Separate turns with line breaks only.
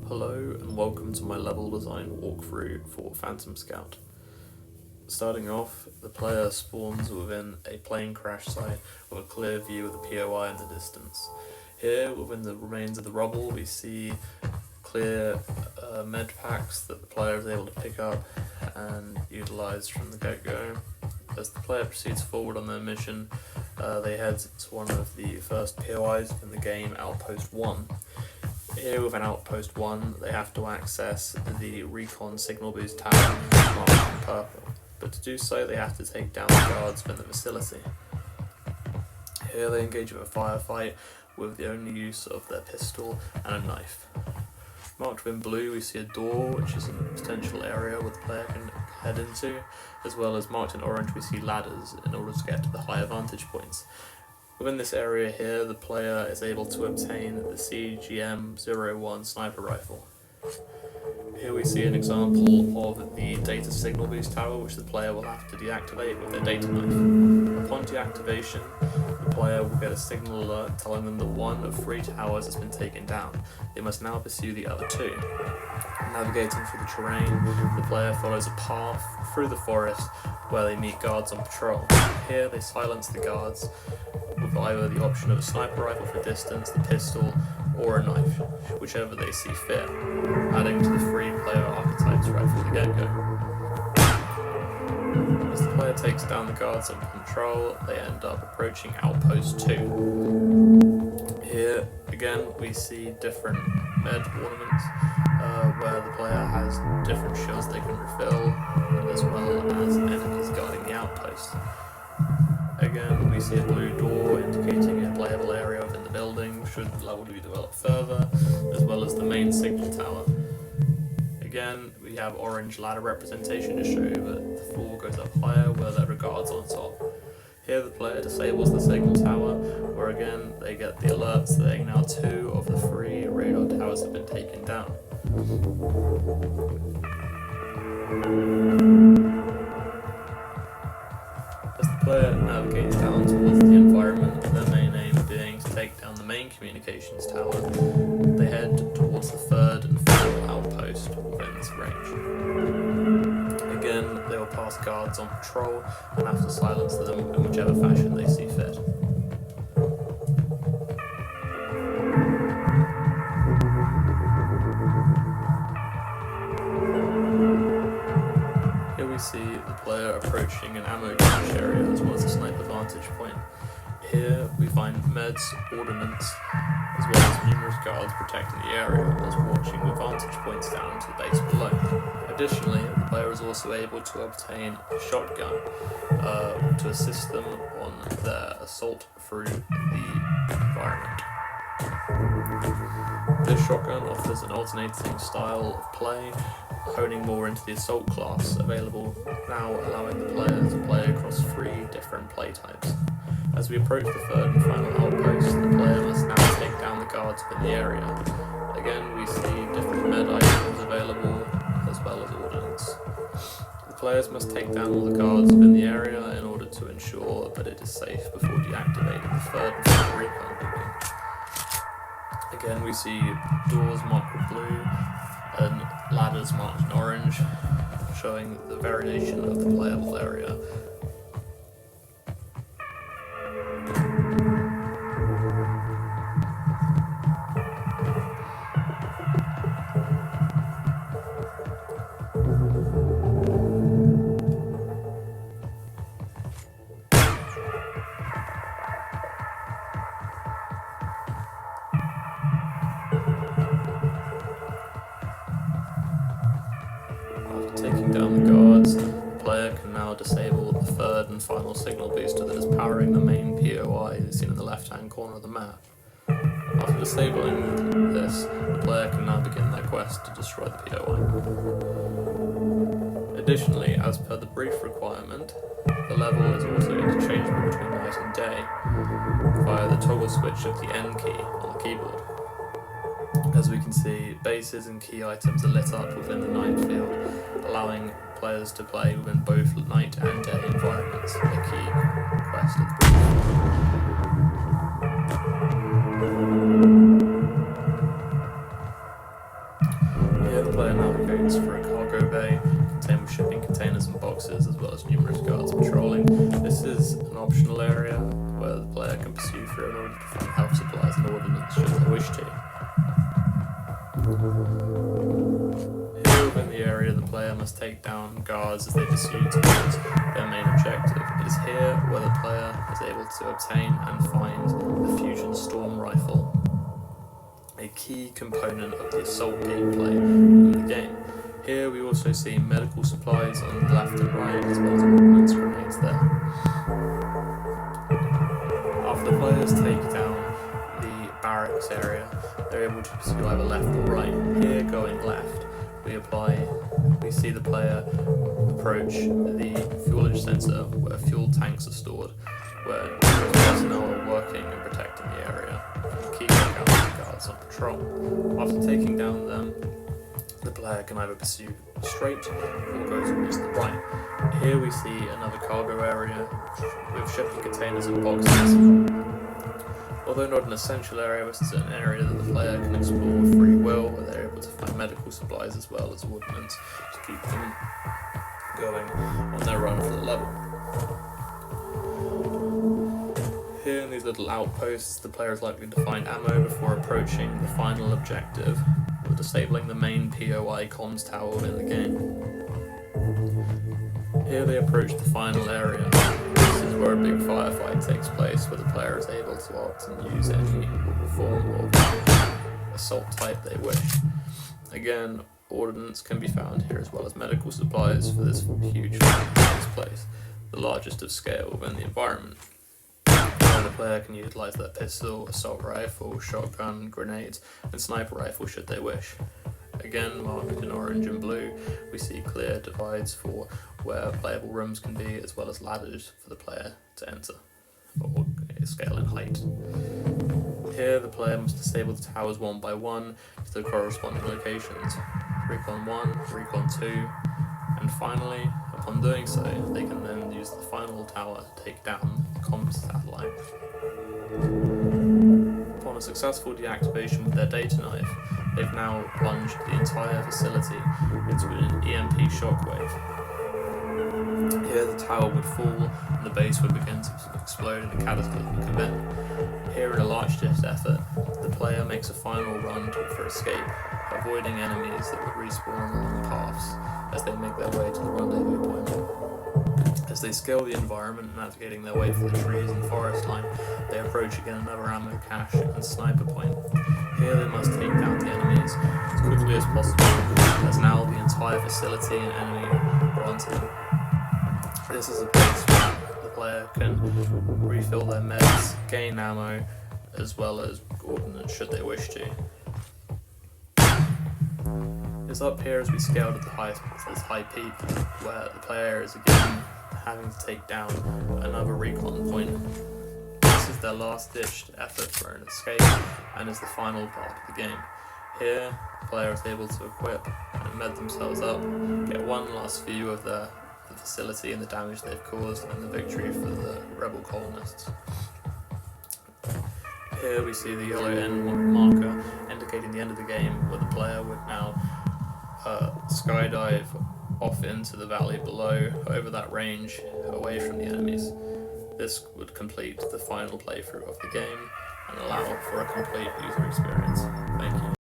Hello and welcome to my level design walkthrough for Phantom Scout. Starting off, the player spawns within a plane crash site with a clear view of the POI in the distance. Here, within the remains of the rubble, we see clear med packs that the player is able to pick up and utilise from the get-go. As the player proceeds forward on their mission, they head to one of the first POIs in the game, Outpost 1. Here with an Outpost 1, they have to access the Recon Signal Boost Tower marked in purple, but to do so they have to take down the guards within the facility. Here they engage with a firefight with the only use of their pistol and a knife. Marked in blue we see a door, which is a potential area where the player can head into, as well as marked in orange we see ladders in order to get to the higher vantage points. Within this area here, the player is able to obtain the CGM-01 sniper rifle. Here we see an example of the data signal boost tower, which the player will have to deactivate with their data knife. Upon deactivation, the player will get a signal alert telling them that one of 3 towers has been taken down. They must now pursue the other 2. Navigating through the terrain, the player follows a path through the forest where they meet guards on patrol. Here they silence the guards with either the option of a sniper rifle for distance, the pistol, or a knife, whichever they see fit, adding to the 3-player archetypes right from the get-go. As the player takes down the guards on patrol, they end up approaching Outpost 2. Here, again, we see different med ornaments, where the player has different shields they can refill, as well as enemies guarding the outpost. Again, we see a blue door indicating a playable area within the building should the level be developed further, as well as the main signal tower. Again, we have orange ladder representation to show that the floor goes up higher where there are guards on top. Here the player disables the signal tower, where again they get the alert saying now 2 of the 3 radar towers have been taken down. As the player navigates down towards the environment, their main aim being to take down the main communications tower, they head towards the 3rd and final outpost within this range. Again, they will pass guards on patrol and have to silence them in whichever fashion they see fit. Here we see the player approaching an ammo cache area as well as a sniper vantage point. Here we find meds, ordnance, as well as numerous guards protecting the area whilst watching with vantage points down to the base below. Additionally, the player is also able to obtain a shotgun to assist them on their assault through the environment. This shotgun offers an alternating style of play, honing more into the assault class, available now allowing the player to play across 3 different play types. As we approach the 3rd and final outpost, the player must now take down the guards within the area. Again, we see different med items available, as well as ordnance. The players must take down all the guards within the area in order to ensure that it is safe before deactivating the 3rd and final recon beacon. Again, we see doors marked with blue and ladders marked in orange, showing the variation of the playable area. Taking down the guards, the player can now disable the 3rd and final signal booster that is powering the main POI seen in the left-hand corner of the map. After disabling this, the player can now begin their quest to destroy the POI. Additionally, as per the brief requirement, the level is also interchangeable between night and day via the toggle switch of the N key on the keyboard. As we can see, bases and key items are lit up within the night field, allowing players to play within both night and day environments, a key quest of the brief. player navigates through a cargo bay contained with shipping containers and boxes, as well as numerous guards patrolling. This is an optional area where the player can pursue through in order to find health supplies and ordnance should they wish to. Here within the area, the player must take down guards as they pursue towards their main objective. It is here where the player is able to obtain and find the Fusion Storm Rifle, a key component of the assault gameplay in the game. Here we also see medical supplies on the left and right, as well as ordnance grenades there. After the players take down the barracks area, they're able to pursue either left or right. Here, going left, we see the player approach the fuelage sensor where fuel tanks are stored, where personnel are working and protecting the area, and keeping out the guards on patrol. After taking down them, the player can either pursue straight or go towards the right. Here we see another cargo area with shipping containers and boxes. Although not an essential area, this is an area that the player can explore with free will, where they're able to find medical supplies as well as ordnance to keep them going on their run for the level. Here in these little outposts, the player is likely to find ammo before approaching the final objective, of disabling the main POI comms tower within the game. Here they approach the final area. This is where a big firefight takes place, where the player is able to opt and use any form of assault type they wish. Again, ordnance can be found here as well as medical supplies for this huge fight that takes place, the largest of scale within the environment. And the player can utilise their pistol, assault rifle, shotgun, grenades, and sniper rifle should they wish. Again, marked in orange and blue, we see clear divides for where playable rooms can be, as well as ladders for the player to enter, or scale in height. Here, the player must disable the towers one by one to the corresponding locations. Recon 1, Recon 2, and finally, upon doing so, they can then use the final tower to take down the comms satellite. Upon a successful deactivation with their data knife, they've now plunged the entire facility into an EMP shockwave. Here the tower would fall and the base would begin to explode in a cataclysmic event. Here in a last-ditch effort, the player makes a final run for escape, avoiding enemies that would respawn along paths as they make their way to the rendezvous point. As they scale the environment, navigating their way through the trees and forest line, they approach again another ammo cache and sniper point. Here they must take down the enemies as quickly as possible, as now the entire facility and enemy are onto them. This is a place where the player can refill their meds, gain ammo, as well as ordnance should they wish to. It's up here as we scale to this high peak, where the player is again having to take down another recon point. This is their last-ditched effort for an escape, and is the final part of the game. Here, the player is able to equip and med themselves up, get one last view of the facility and the damage they've caused, and the victory for the rebel colonists. Here we see the yellow end marker indicating the end of the game, where the player would now skydive off into the valley below, over that range, away from the enemies. This would complete the final playthrough of the game and allow for a complete user experience. Thank you.